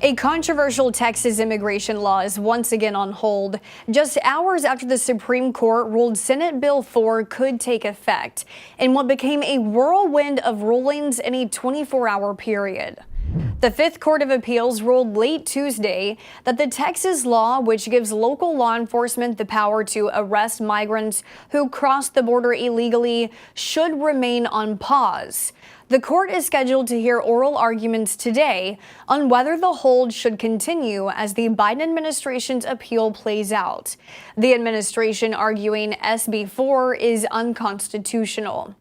A controversial Texas immigration law is once again on hold, just hours after the Supreme Court ruled Senate Bill 4 could take effect in what became a whirlwind of rulings in a 24-hour period. The Fifth Court of Appeals ruled late Tuesday that the Texas law, which gives local law enforcement the power to arrest migrants who cross the border illegally, should remain on pause. The court is scheduled to hear oral arguments today on whether the hold should continue as the Biden administration's appeal plays out. The administration arguing SB 4 is unconstitutional.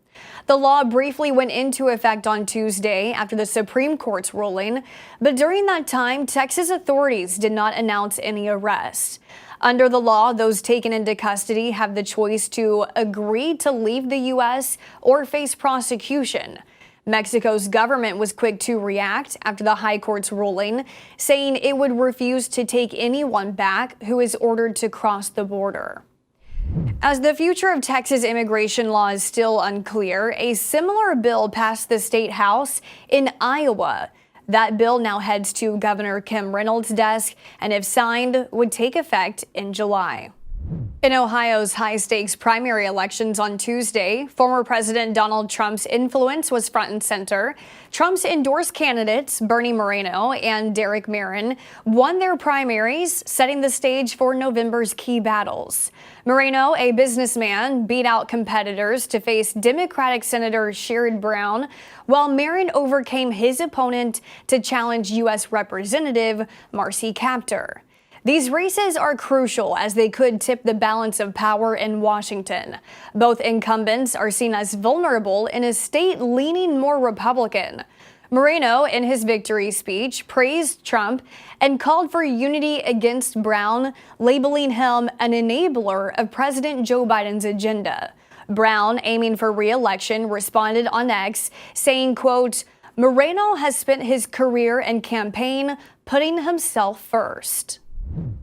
The law briefly went into effect on Tuesday after the Supreme Court's ruling, but during that time, Texas authorities did not announce any arrests. Under the law, those taken into custody have the choice to agree to leave the U.S. or face prosecution. Mexico's government was quick to react after the high court's ruling, saying it would refuse to take anyone back who is ordered to cross the border. As the future of Texas immigration law is still unclear, a similar bill passed the state house in Iowa. That bill now heads to Governor Kim Reynolds' desk and, if signed, would take effect in July. In Ohio's high-stakes primary elections on Tuesday, former President Donald Trump's influence was front and center. Trump's endorsed candidates, Bernie Moreno and Derek Barron, won their primaries, setting the stage for November's key battles. Moreno, a businessman, beat out competitors to face Democratic Senator Sherrod Brown, while Barron overcame his opponent to challenge U.S. Representative Marcy Kaptur. These races are crucial as they could tip the balance of power in Washington. Both incumbents are seen as vulnerable in a state leaning more Republican. Moreno, in his victory speech, praised Trump and called for unity against Brown, labeling him an enabler of President Joe Biden's agenda. Brown, aiming for re-election, responded on X, saying, quote, "Moreno has spent his career and campaign putting himself first."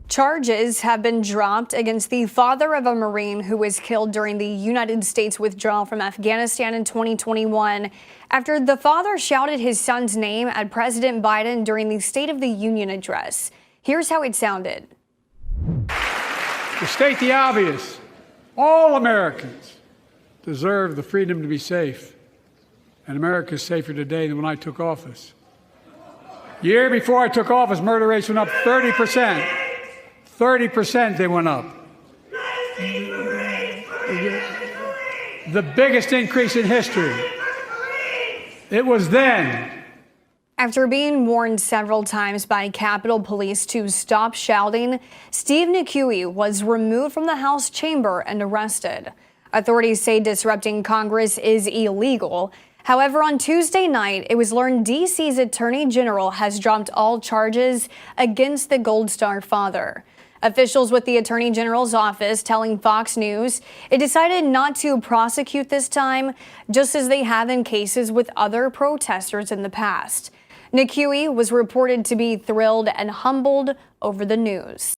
Charges have been dropped against the father of a Marine who was killed during the United States withdrawal from Afghanistan in 2021 after the father shouted his son's name at President Biden during the State of the Union address. Here's how it sounded. To state the obvious, all Americans deserve the freedom to be safe, and America is safer today than when I took office. Year before I took office, murder rates went up 30%. 30% they went up. The biggest increase in history. It was then. After being warned several times by Capitol Police to stop shouting, Steve McHugh was removed from the House chamber and arrested. Authorities say disrupting Congress is illegal. However, on Tuesday night, it was learned D.C.'s Attorney General has dropped all charges against the Gold Star father. Officials with the Attorney General's office telling Fox News it decided not to prosecute this time, just as they have in cases with other protesters in the past. McHugh was reported to be thrilled and humbled over the news.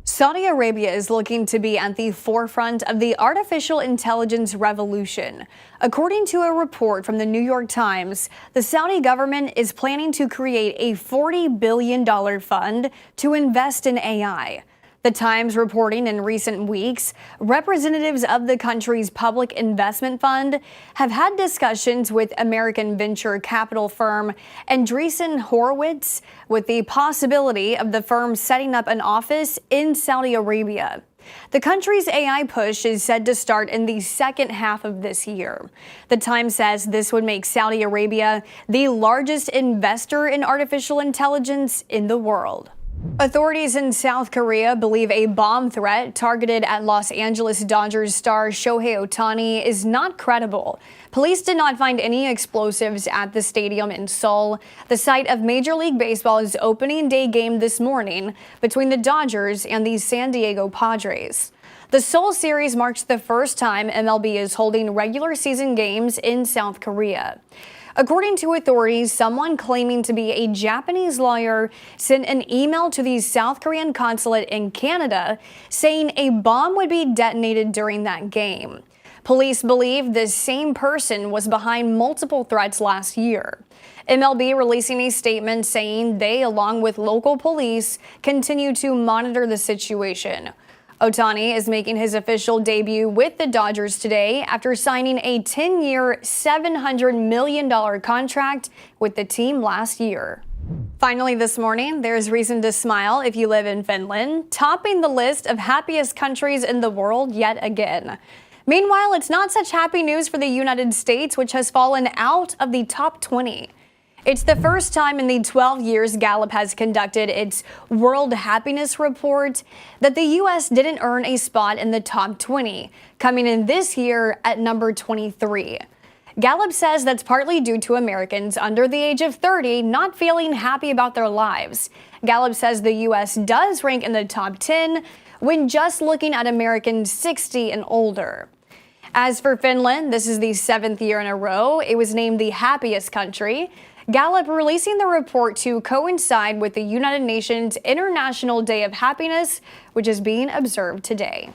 Saudi Arabia is looking to be at the forefront of the artificial intelligence revolution. According to a report from the New York Times, the Saudi government is planning to create a $40 billion fund to invest in AI. The Times reporting in recent weeks, representatives of the country's public investment fund have had discussions with American venture capital firm Andreessen Horowitz with the possibility of the firm setting up an office in Saudi Arabia. The country's AI push is said to start in the second half of this year. The Times says this would make Saudi Arabia the largest investor in artificial intelligence in the world. Authorities in South Korea believe a bomb threat targeted at Los Angeles Dodgers star Shohei Ohtani is not credible. Police did not find any explosives at the stadium in Seoul, the site of Major League Baseball's opening day game this morning between the Dodgers and the San Diego Padres. The Seoul series marks the first time MLB is holding regular season games in South Korea. According to authorities, someone claiming to be a Japanese lawyer sent an email to the South Korean consulate in Canada saying a bomb would be detonated during that game. Police believe this same person was behind multiple threats last year. MLB releasing a statement saying they, along with local police, continue to monitor the situation. Ohtani is making his official debut with the Dodgers today after signing a 10-year, $700 million contract with the team last year. Finally this morning, there's reason to smile if you live in Finland, topping the list of happiest countries in the world yet again. Meanwhile, it's not such happy news for the United States, which has fallen out of the top 20. It's the first time in the 12 years Gallup has conducted its World Happiness Report that the U.S. didn't earn a spot in the top 20, coming in this year at number 23. Gallup says that's partly due to Americans under the age of 30 not feeling happy about their lives. Gallup says the U.S. does rank in the top 10 when just looking at Americans 60 and older. As for Finland, this is the 7th year in a row it was named the happiest country. Gallup releasing the report to coincide with the United Nations International Day of Happiness, which is being observed today.